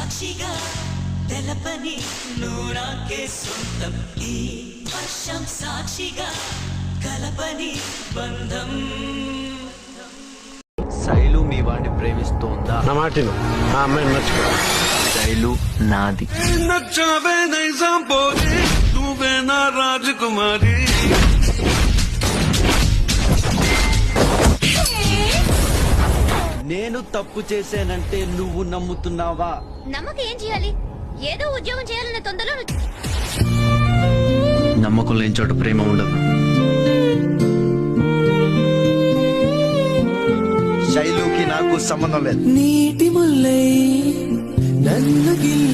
సాక్షిగా తెలపని నూరాకే సొంతం ఈ వర్షం సాక్షిగా కలపని బంధం. శైలు మీ వాడిని ప్రేమిస్తోందా? నా మాటిను ఆ అమ్మాయిని మర్చిపో. శైలు నాది. నచ్చావే నైజాం పోరి, నువ్వే నా రాజకుమారి. నేను తప్పు చేశానంటే నువ్వు నమ్ముతున్నావా? నమ్మకం ఏం చేయాలి? ఏదో ఉద్యోగం చేయాలనే తొందరలో నమ్మకం లేని చోట ప్రేమ ఉండదు. శైలుకి నాకు సంబంధం లేదు. నీటి ముల్లై నన్ను గిల్ల